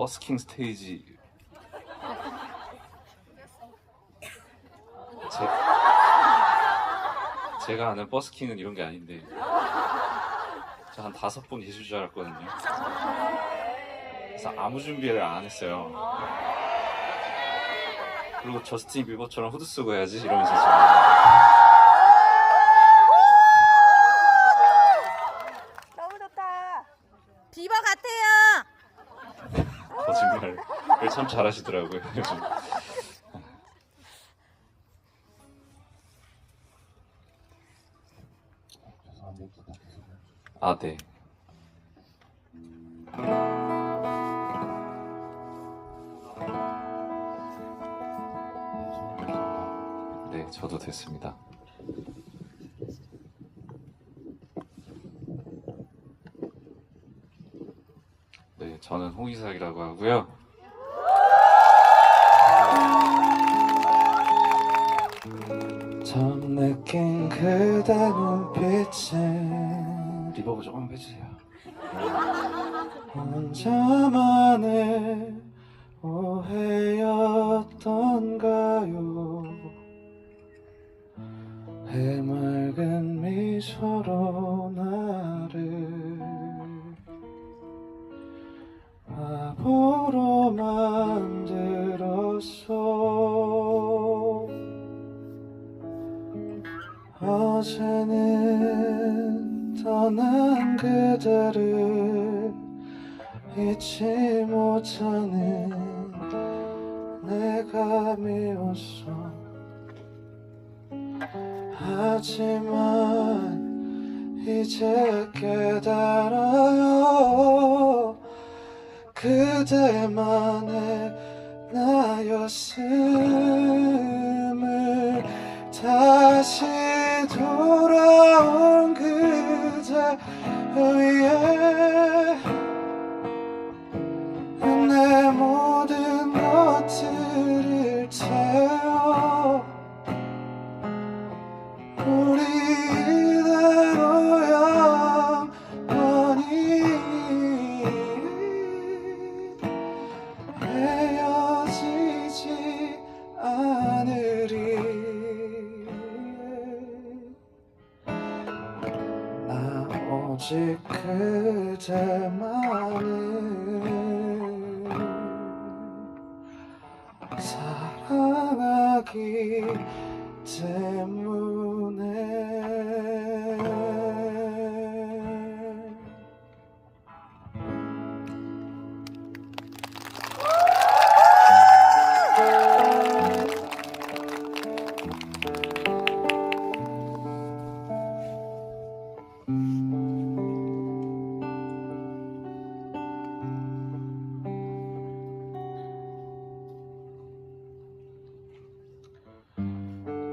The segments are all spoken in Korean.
버스킹 스테이지 제가 아는 버스킹은 이런 게 아닌데 저 한 5분 계실 줄 알았거든요. 그래서 아무 준비를 안 했어요. 그리고 저스틴 비버처럼 후드 쓰고 해야지 이러면서 지금 너무 좋다. 비버 같아요. 거짓말을 참 잘하시더라고요 요즘. 아, 네. 네, 저도 됐습니다. 네, 저는 홍이삭이라고 하고요. 처음 느낀 그대 눈빛은 리버브 조금 해주세요. 혼자만의 오해였던가요. 해맑은 미소로 나를 바보로 만들었어. 어제는 떠난 그대를 잊지 못하는 내가 미웠어. 하지만 이제 깨달아요. 그대만의 나였음을. 다시 돌아온 그대 위에 내 모든 것들을 태워 우리 이대로 영원히 헤어지지 않으리. 나 오직 그대만을 사랑하기 때문에.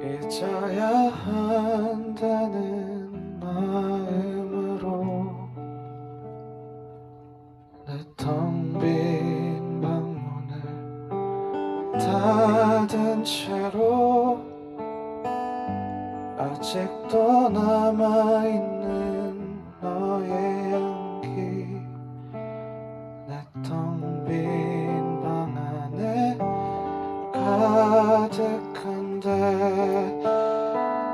잊어야 한다는 마음으로 내 텅 빈 방문을 닫은 채로 아직도 남아있는 너의 향기 내 텅 빈 방 안에 가득한데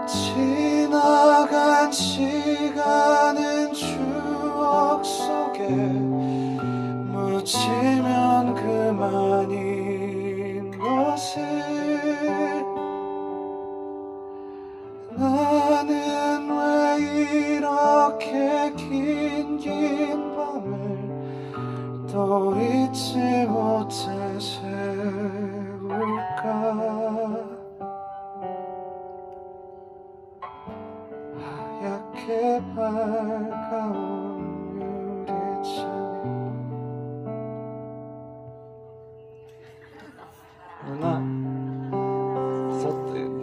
지나간 시간은 추억 속에 묻히면 그만인 것을. 나는 왜 이렇게 긴 밤을 또 잊지 못해 세울까. 하얗게 밝아온 유리창에 누나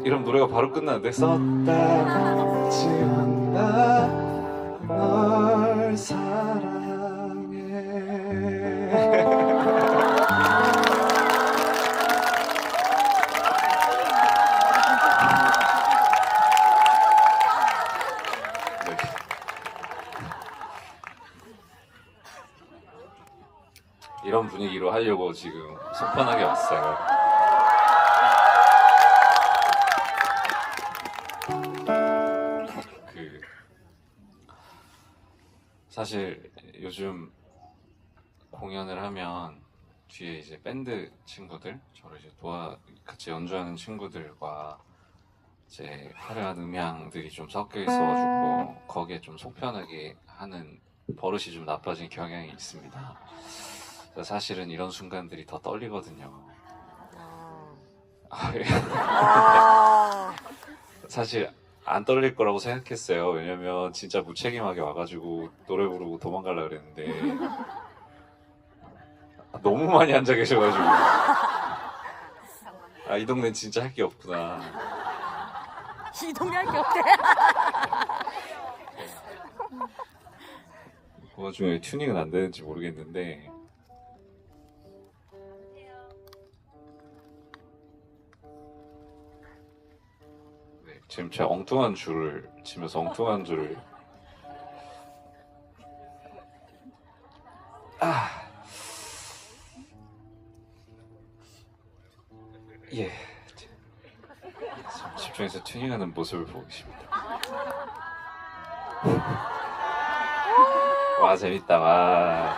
이런 노래가 바로 끝나는데 썼다 지웠다 널 사랑해. 이런 분위기로 하려고 지금 속편하게 왔어요. 사실 요즘 공연을 하면 뒤에 이제 밴드 친구들, 저를 이제 같이 연주하는 친구들과 이제 화려한 음향들이 좀 섞여 있어가지고 거기에 좀 속편하게 하는 버릇이 좀 나빠진 경향이 있습니다. 그래서 사실은 이런 순간들이 더 떨리거든요. 사실 안 떨릴 거라고 생각했어요. 왜냐면 진짜 무책임하게 와가지고 노래 부르고 도망가려고 그랬는데 너무 많이 앉아 계셔가지고 이 동네는 진짜 할 게 없구나. 이 동네 할 게 없대. 그 와중에 튜닝은 안 되는지 모르겠는데 네, 지금 제가 엉뚱한 줄을 치면서 엉뚱한 줄을 예, 집중해서 튜닝하는 모습을 보고 계십니다. 와 재밌다. 와.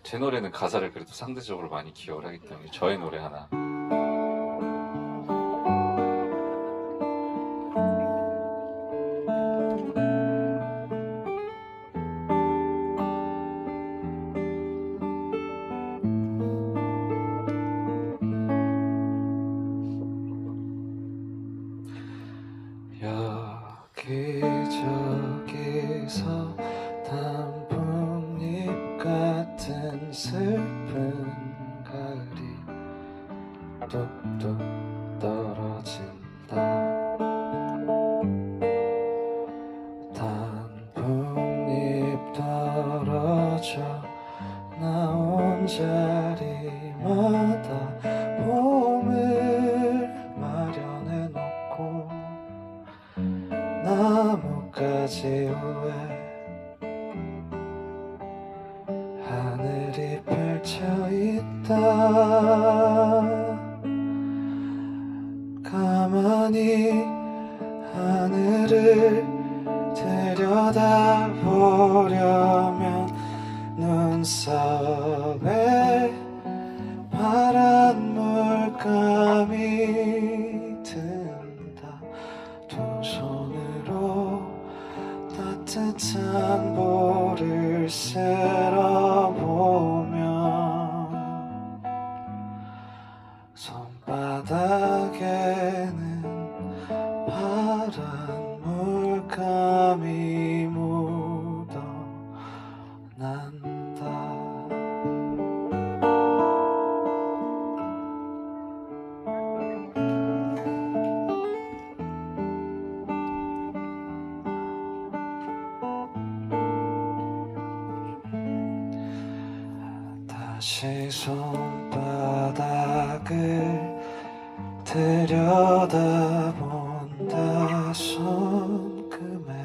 제 노래는 가사를 그래도 상대적으로 많이 기억을 하기 때문에 저의 노래 하나 여기저기서 단풍잎 같은 슬픈 가을이 뚝뚝 떨어진다. 단풍잎 떨어져 나온 자리마다 봄을 마련해 놓고 나뭇가지 위에 하늘이 펼쳐 있다. 가만히 하늘을 들여다보려면 눈썹에 파란 물감이 든다. 두 손으로 따뜻한 볼을 쓸어보면 손바닥에는 파란 물감이 묻어난다. 다시 손바닥을 들여다본다. 손금에는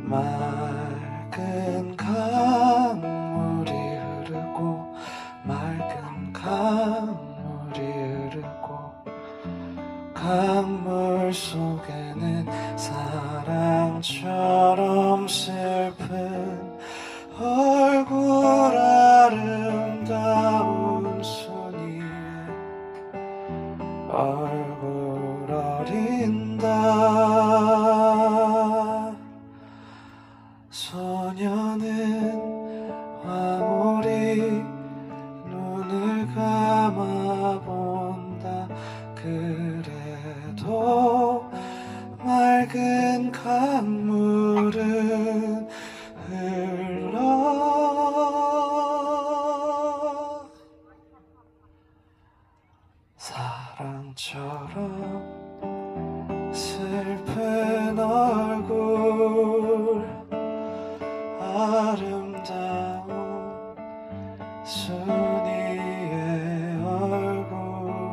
맑은 강물이 흐르고 맑은 강물이 흐르고 강물 속에는 사랑처럼 슬픈 얼굴 아름다운 순이의 얼굴 어린다. 소녀는 아무리 눈을 감아본다. 그래도 맑은 강물은 흘러 사랑처럼 슬픈 얼굴 아름다운 순이의 얼굴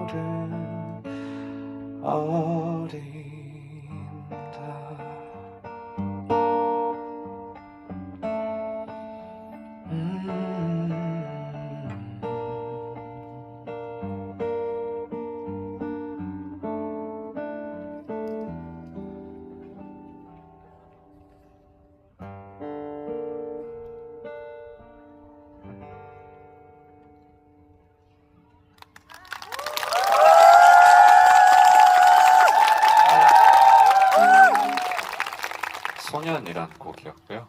소년이란 곡이었고요.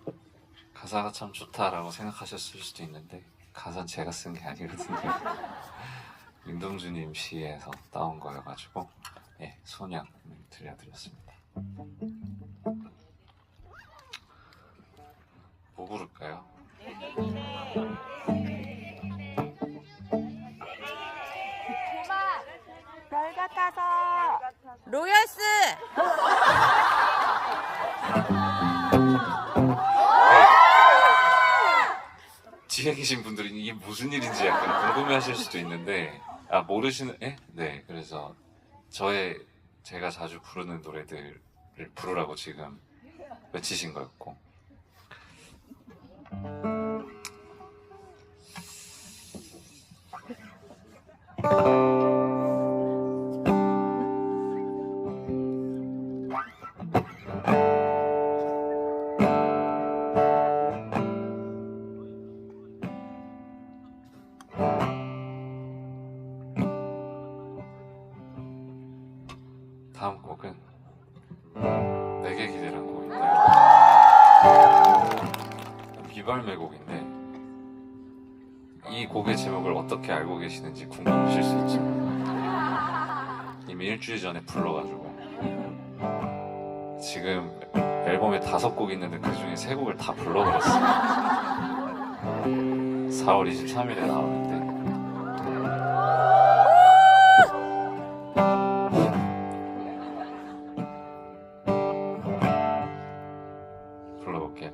가사가 참 좋다라고 생각하셨을 수도 있는데 가사는 제가 쓴 게 아니거든요. 윤동주님 시에서 따온 거여가지고 예, 소년 들려드렸습니다. 뭐 부를까요? 별 같아서. 로열스. 뒤에 계신 분들은 이게 무슨 일인지 약간 궁금해하실 수도 있는데 모르시는 네, 그래서 제가 자주 부르는 노래들을 부르라고 지금 외치신 거였고 다음 곡은 내게 기대란 곡인데요. 비발매 곡인데 이 곡의 제목을 어떻게 알고 계시는지 궁금하실 수 있지만 이미 일주일 전에 불러가지고 지금 앨범에 5곡 있는데 그 중에 3곡을 다 불러버렸어요. 4월 23일에 나오는데 불러볼게요.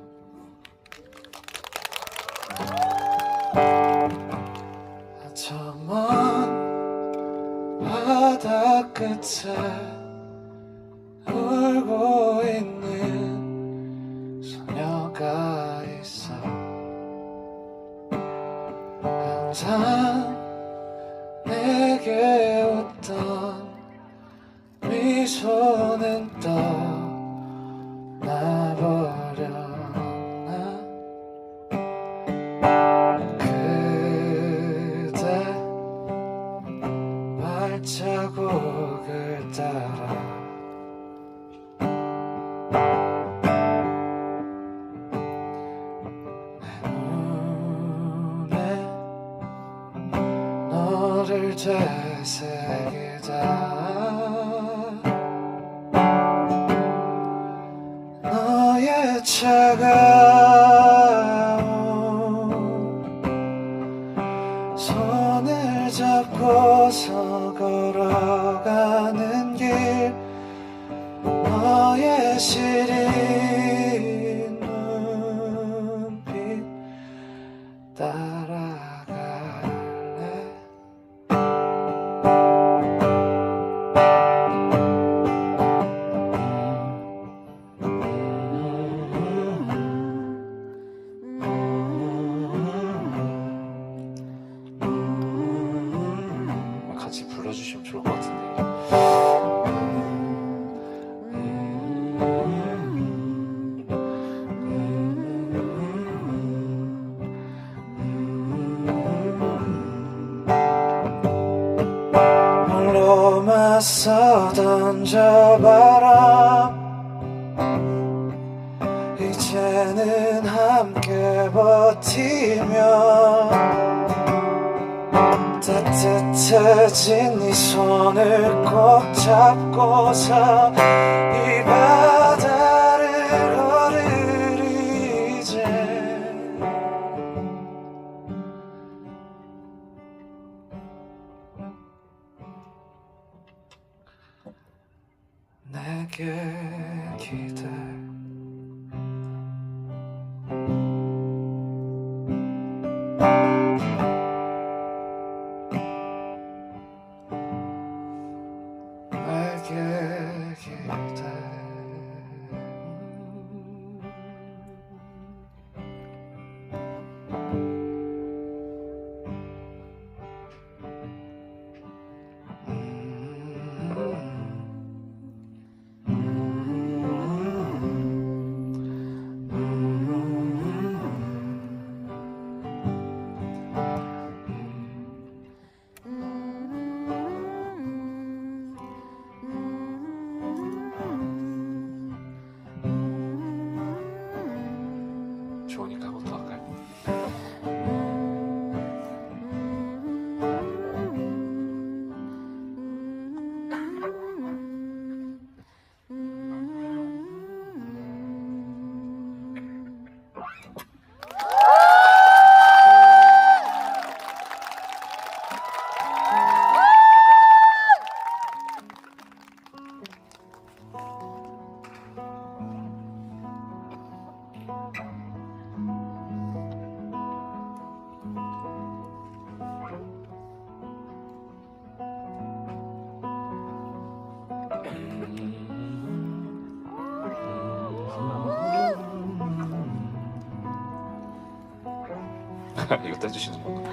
저 먼 바다 끝에 울고 있는 소녀가 있어. 항상 내게 웃던 미소는 떠나버렸나. 그대 발자국을 따라 내 눈에 너를 되새기다 너의 차가운 손을 잡고서 걸어가는 길 너의 시린 눈빛 따라갈래. 같이 불러주시면 좋을 것 같은데. 홀로 맞서 던져봐라. 이제는 함께 버티며 따뜻해진 네 손을 꼭 잡고서 이 바다를 걸으리 이제. 내게 기대. 내게 기대. 이거 떼주시는 건가?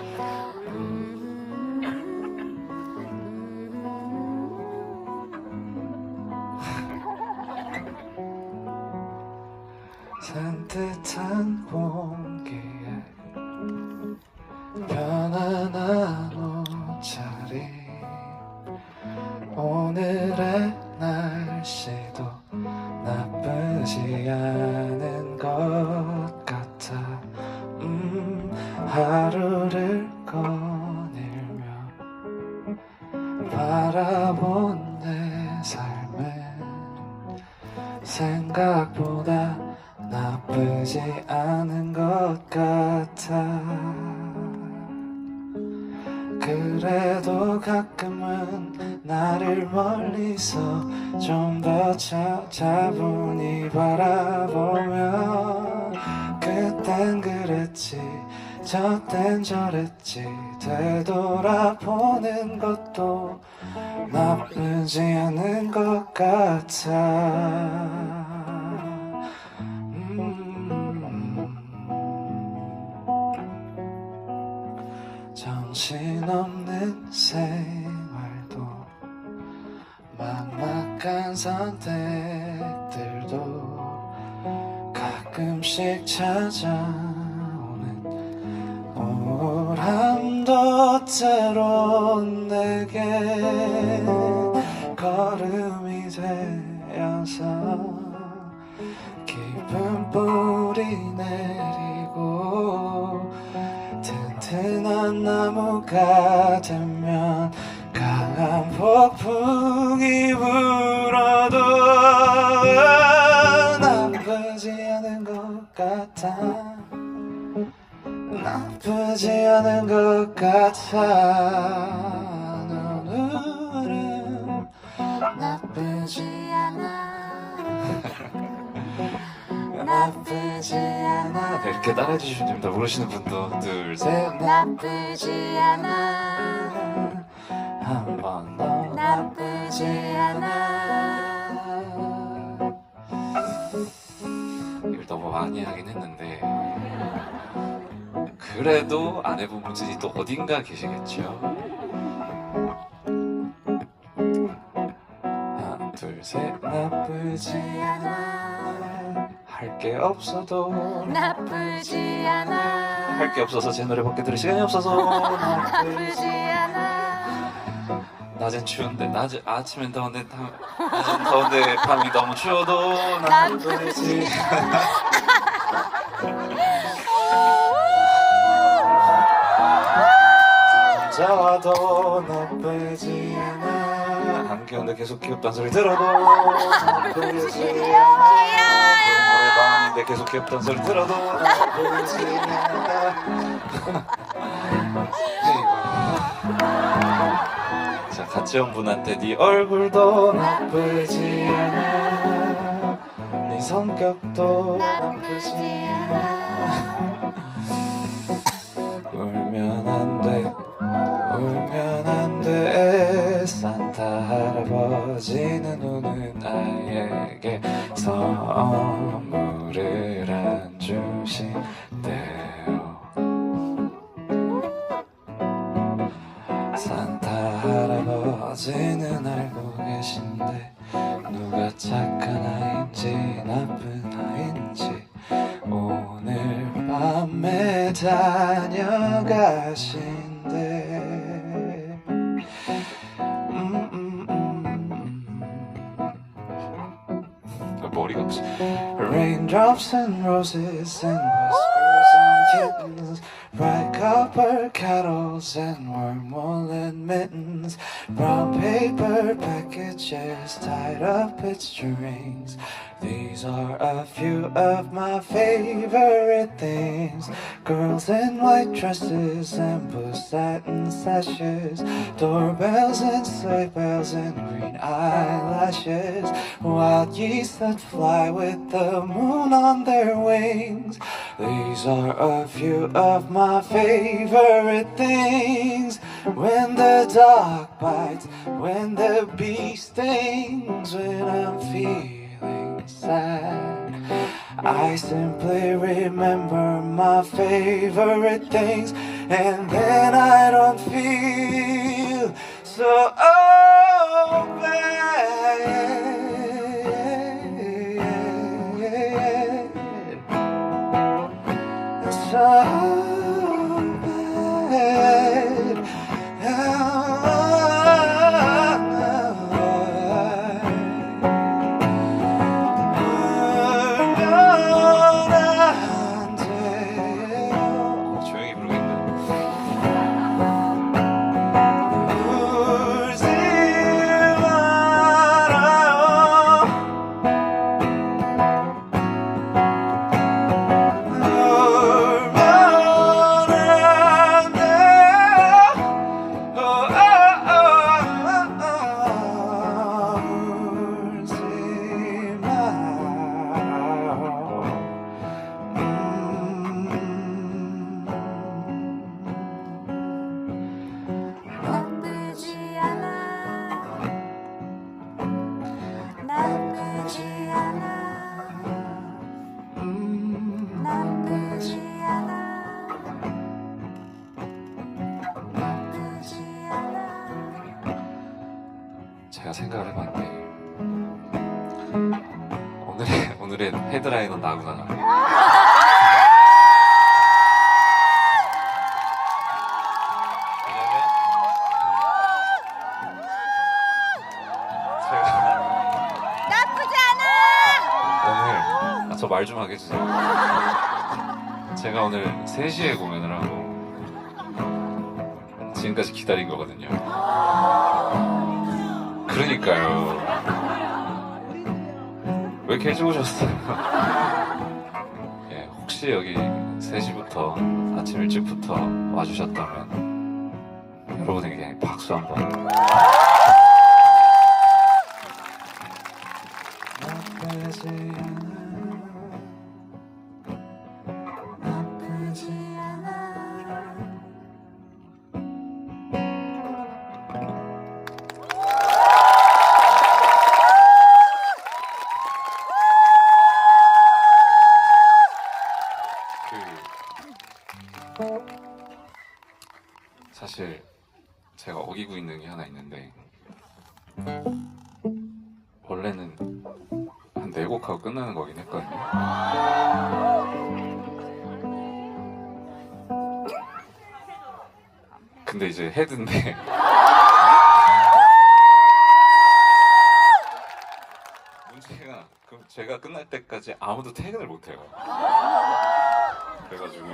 산뜻한 공기에 편안한 옷차림 오늘의 날씨도 나쁘지 않은 것 같아 하루를 거닐며 바라본 내 삶은 생각보다 나쁘지 않은 것 같아 그래도 가끔은 나를 멀리서 좀 더 차분히 바라보면 그땐 그랬지 저땐 저랬지 되돌아보는 것도 나쁘지 않은 것 같아 정신없는 생활도 막막한 선택들도 가끔씩 찾아오는 우울함도 때론 내게 걸음이 되어서 깊은 뿌리 내리고 튼튼한 나무가 되면 강한 폭풍이 불어도 나쁘지 않은 것 같아 나쁘지 않은 것 같아 오늘은 나쁘지 나쁘지 않아 네, 이렇게 따라해 주시면 됩니다. 모르시는 분도 둘, 셋 나쁘지 않아 한 번 더 나쁘지 않아 이걸 너무 많이 하긴 했는데 그래도 안 해본 분들이 또 어딘가 계시겠죠. 하나 둘 셋 나쁘지 않아 할 게 없어도 나쁘지 않아 할 게 없어서 제 노래밖에 들을 시간이 없어서 나쁘지 않아 낮엔 추운데 아침엔 더운데 낮엔 더운데 밤이 너무 추워도 나쁘지 혼자 와도 나쁘지 않아 안 귀여운데 계속 귀엽단 소리 들어도 나쁘지 않아 노래방인데 계속 귀엽단 소리 들어도 나쁘지 않아 자 같이 온 분한테 네 얼굴도 나쁘지 않아 네 성격도 나쁘지 않아 울면 안 돼 산타 할아버지는 오늘 나에게 선물을 안 주신대요 산타 할아버지는 알고 계신데 누가 착한 아인지 나쁜 아인지 오늘 밤에 다녀가신대 머리가 없어 Raindrops and roses and whiskers on kittens Bright copper kettles and worm-woollen mittens Brown paper packages tied up with strings These are a few of my favorite things Girls in white dresses and blue satin sashes Doorbells and sleigh bells and green eyelashes Wild geese that fly with the moon on their wings These are a few of my favorite things When the dog bites, when the bee stings When I'm feeling sad I simply remember my favorite things, and then I don't feel so bad. So bad. 조용히 부르겠다. 울지 말아요. 울면 안 돼요. 울지 마요. 나쁘지 않아 나쁘지 않아 나쁘지 않아 나쁘지 않아 제가 생각을 해봤는데 오늘의 헤드라이너는 나구나. 왜냐면 제가 나쁘지 않아. 오늘 저 말 좀 하게 해주세요. 제가 오늘 3시에 공연을 하고 지금까지 기다린 거거든요. 그러니까요. 왜 이렇게 일찍 오셨어요? 예, 혹시 여기 3시부터 아침 일찍부터 와주셨다면 여러분에게 박수 한번. 나쁘지 않아. 나쁘지 않아 사실 제가 어기고 있는 게 하나 있는데 원래는 한 4곡 하고 끝나는 거긴 했거든요. 근데 이제 헤드인데 문제가 그럼 제가 끝날 때까지 아무도 퇴근을 못 해요. 그래가지고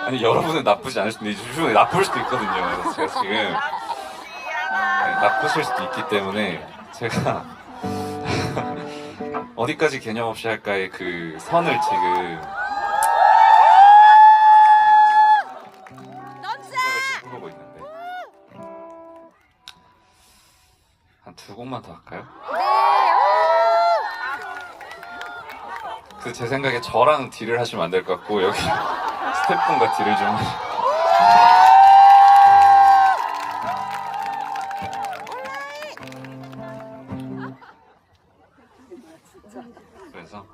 아니 여러분은 나쁘지 않을 수도 있는데 주변에 나쁠 수도 있거든요. 그래서 제가 지금 나쁘실 수도 있기 때문에 제가 어디까지 개념 없이 할까의 그 선을 지금 생각을 지금 해보고 있는데 한 2곡만 더 할까요? 그 제 생각에 저랑 딜을 하시면 안 될 것 같고 여기 스태프분과 딜을 좀 그래서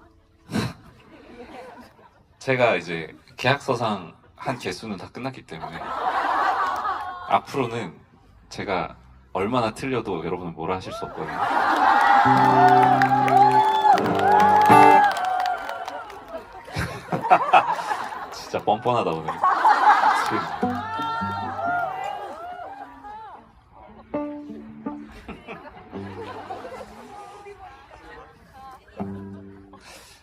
제가 이제 계약서상 한 개수는 다 끝났기 때문에 앞으로는 제가 얼마나 틀려도 여러분은 뭐라 하실 수 없거든요. 진짜 뻔뻔하다 오늘. 지금.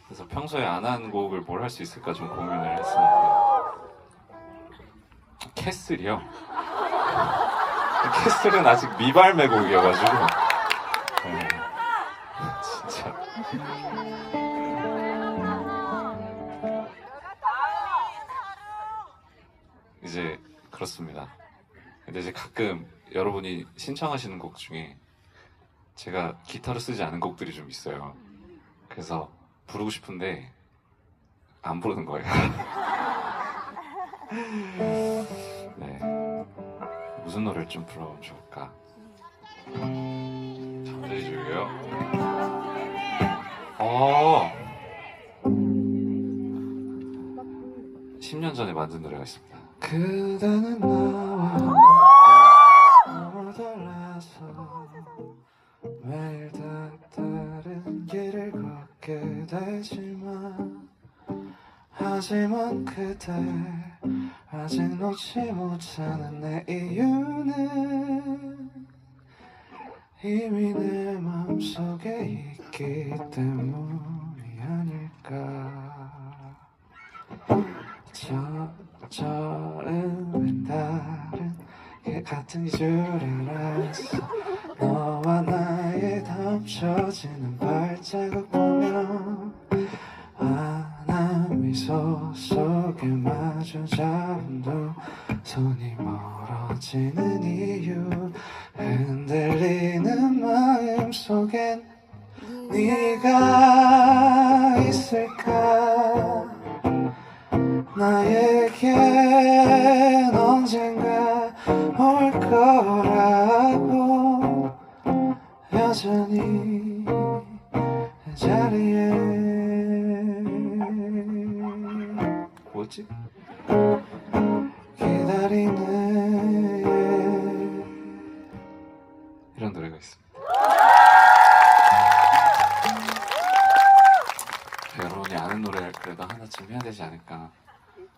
그래서 평소에 안 한 곡을 뭘 할 수 있을까 좀 고민을 했었는데 캐슬이요? 캐슬은 아직 미발매 곡이어가지고 네. 진짜 이제 그렇습니다. 근데 이제 가끔 여러분이 신청하시는 곡 중에 제가 기타로 쓰지 않은 곡들이 좀 있어요. 그래서 부르고 싶은데 안 부르는 거예요. 네, 무슨 노래를 좀 불러보면 좋을까? 잠들이 줄게요. 10년 전에 만든 노래가 있습니다. 그대는 나와 너무 달라서 매일 다 다른 길을 걷게 되지만 하지만 그대 아직 놓지 못하는 내 이유는 이미 내 마음속에 있기 때문이 아닐까. 저는 다른 게 같은 줄 알았어. 너와 나의 덮쳐지는 발자국 보면 아 미소 속에 마주 잡은 두 손이 멀어지는 이유 흔들리는 마음 속엔 네가 있을까. 나에겐 언젠가 올 거라고 여전히 그 자리에 뭐지? 기다리네. 이런 노래가 있습니다. 여러분이 아는 노래를 그래도 하나쯤 해야 되지 않을까.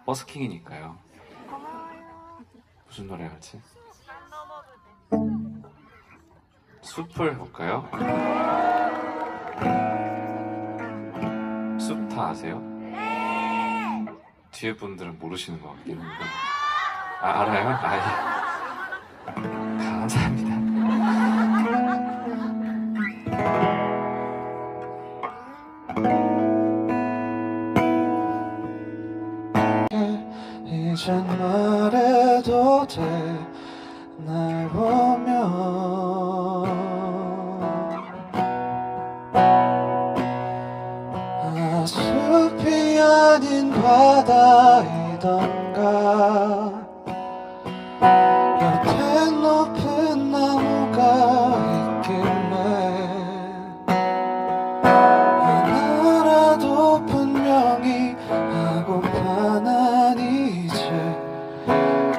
버스킹이니까요. 무슨 노래 할지? 숲을 볼까요? 숲 다 아세요? 네. 뒤에 분들은 모르시는 것 같긴 한데. 아, 알아요? 아, 감사합니다. 이젠 말해도 돼 날 보면 아 숲이 아닌 바다이던가 옆에 높은 나무가 있길래 하나라도 분명히 하고파 난 이제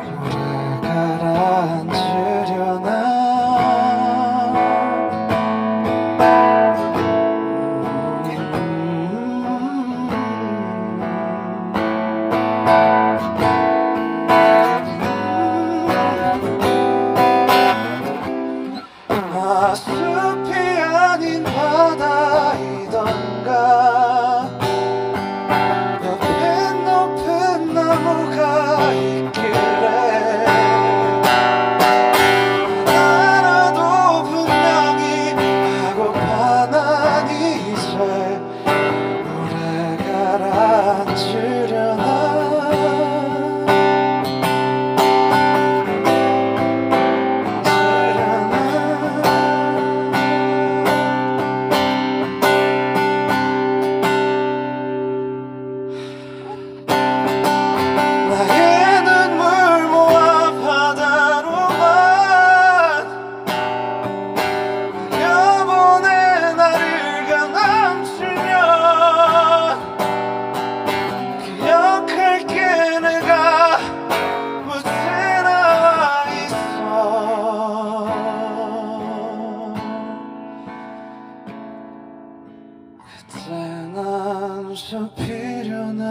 노래 가라앉으려나. 아 숲이 아닌 바다이던가 옆에 높은 나무가 있길래 하나라도 분명히 하고파 난 이제 노래 가라앉으려나. 나의 눈물 모아 바다로만 흘려보내 나를 가감추면 기억할게 내가 무대 나와 있어. 그때 난 숲이려나.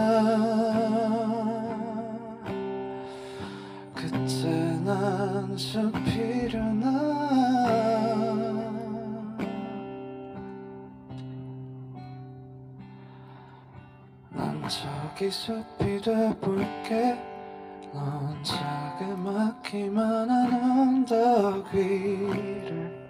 그때 난 숲이려나. 난 저기 숲이 돼볼게. 넌 자그맣기만 한 언덕 위를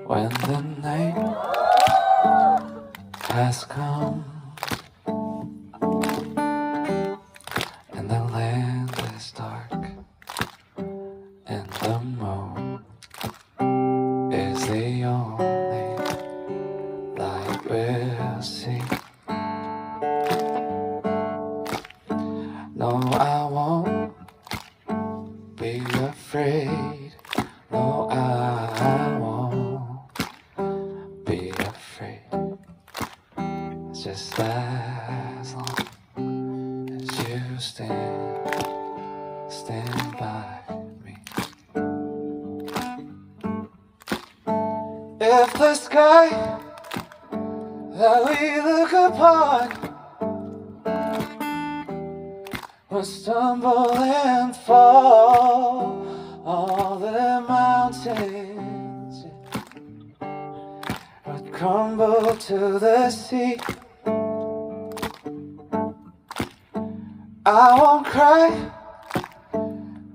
When the night has come and the land is dark and If the sky that we look upon would stumble and fall, all the mountains would crumble to the sea. I won't cry,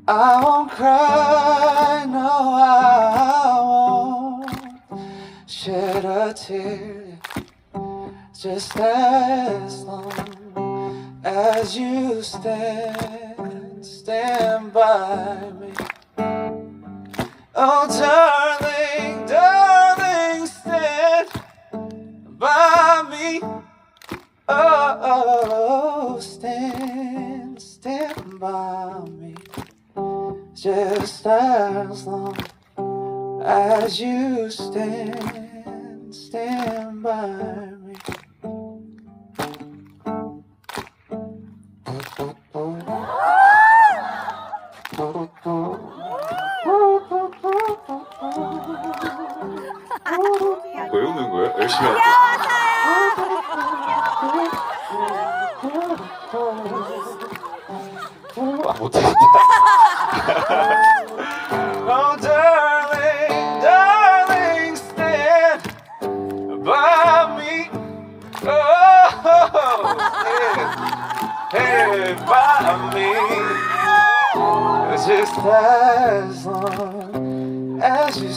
I won't cry, no, I won't shed a tear, just as long as you stand by me. Oh, darling, darling, stand by me. Oh, stand by me, just as long as you stand by me. 왜 웃는 거야? 열심히 하고. 아, 못하겠다. Oh, darling, darling, stand by me. Oh, stand by me. Just as long as you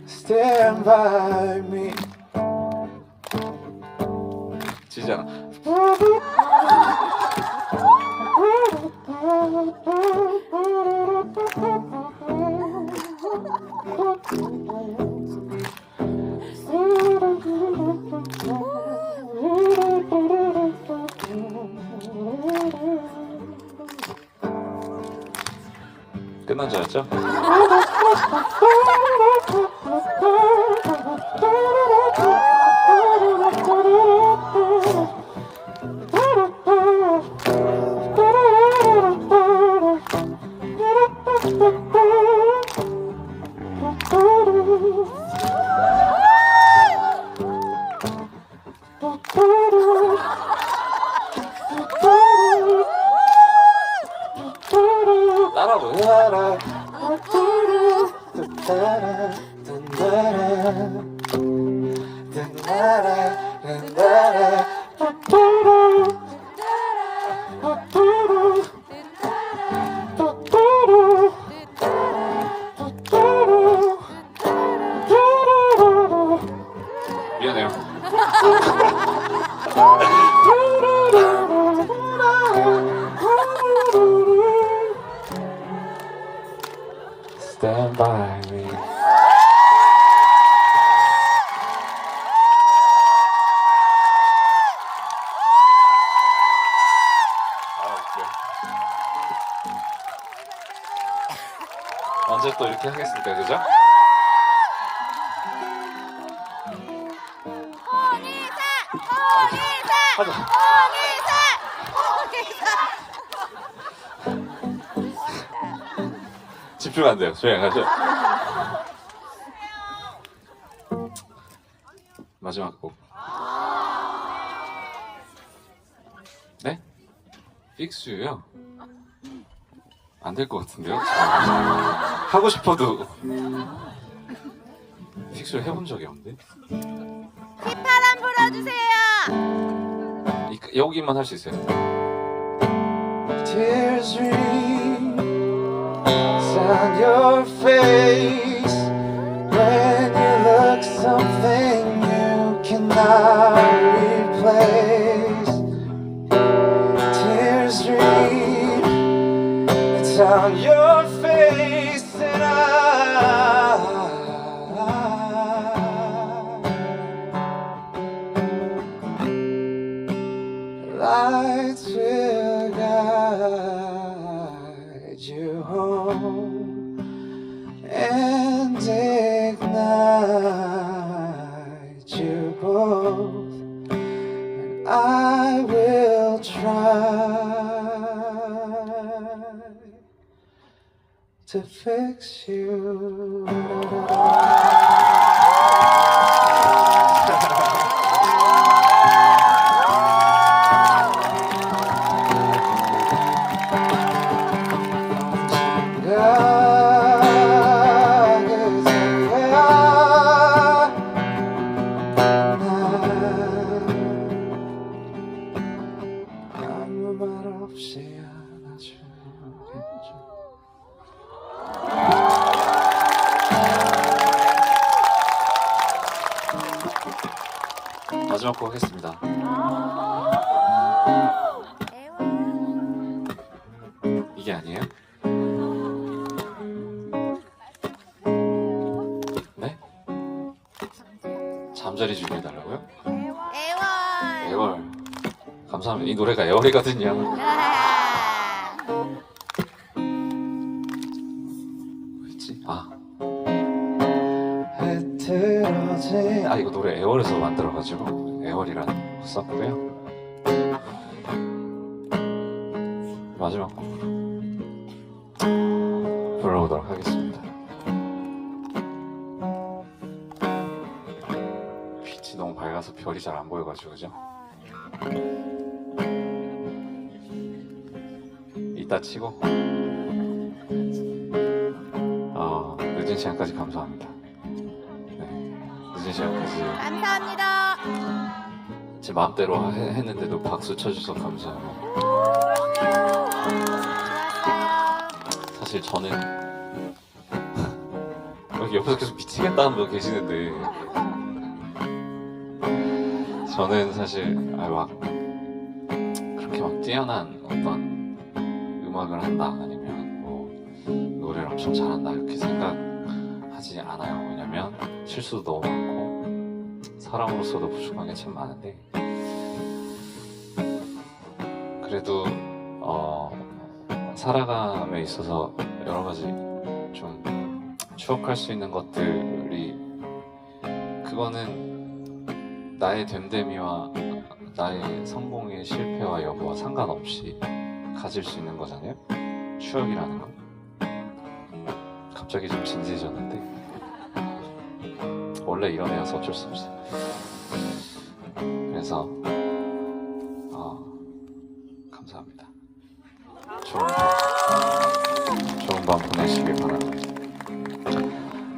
stand by me. 지잖아. 끝난 줄 알았죠? 따라로. 미안해요. Stand by me. 언제 또 이렇게 하겠습니까, 그죠? 하자. 집중 안 돼요. 조용히 하죠. 마지막 곡. 네? 픽스요? 안 될 것 같은데요? 하고 싶어도 픽스를 해본 적이 없는데? 휘파람 불어주세요. 여기만 할 수 있어요. Tears stream down your face when you look something you cannot replace. Tears stream down your face and lights will guide you home and to fix you. 아무 말 없이 안아주겠죠. 마지막 곡 하겠습니다. 이게 아니에요? 네? 잠자리 준비해 달라고요? 애월. 애월. 감사합니다. 이 노래가 애월이거든요. 뭐였지? 흐트러진 이거 노래 애월에서 만들어가지고 애월이라는 거 썼고요. 마지막 곡으로 불러보도록 하겠습니다. 빛이 너무 밝아서 별이 잘 안 보여가지고 그죠? 이따 치고 늦은 시간까지 감사합니다. 네, 늦은 시간까지 감사합니다. 제 마음대로 했는데도 박수 쳐주셔서 감사해요. 좋았어요. 사실 저는 여기 옆에서 계속 미치겠다는 분 계시는데 저는 사실 막 그렇게 막 뛰어난 어떤 음악을 한다 아니면 뭐 노래를 엄청 잘한다 이렇게 생각하지 않아요. 왜냐면 실수도 너무 많고 사람으로서도 부족한 게 참 많은데 그래도 살아감에 있어서 여러 가지 좀 추억할 수 있는 것들이 그거는 나의 됨됨이와 나의 성공의 실패와 여부와 상관없이 가질 수 있는 거잖아요. 추억이라는 건. 갑자기 좀 진지해졌는데 원래 이런 애여서 어쩔 수 없어요. 그래서 감사합니다. 좋은 밤 보내시길 바랍니다.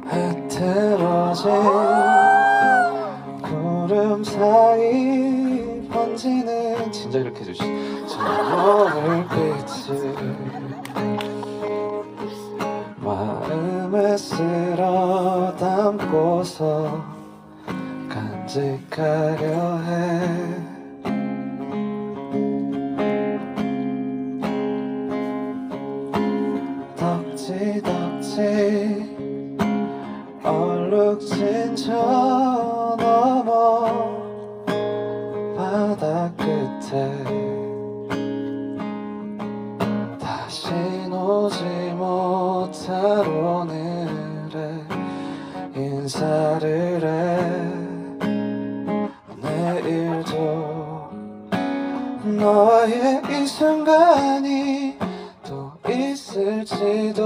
흐트러진 구름 사이 번지는 진짜 이렇게 해주시. 저 노을빛을 마음에 쓸어 담고서 간직하려 해. 덕지덕지 얼룩진 저 너머 바다 끝에 다신 오지 못할 오늘의 인사를 해. 내일도 너의 이 순간이 또 있을지도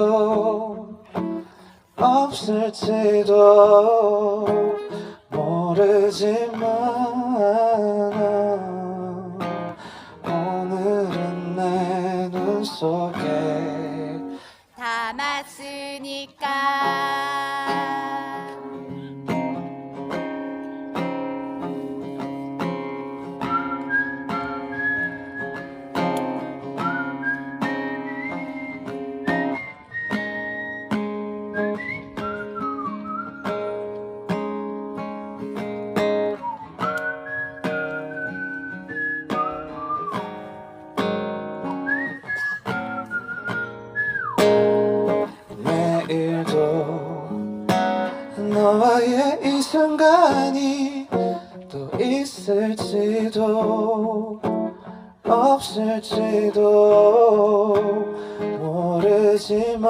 없을지도 모르지만 오늘은 내 눈 속에 담았으니까. 내일도 너와의 이 순간이 또 있을지도 없을지도 모르지만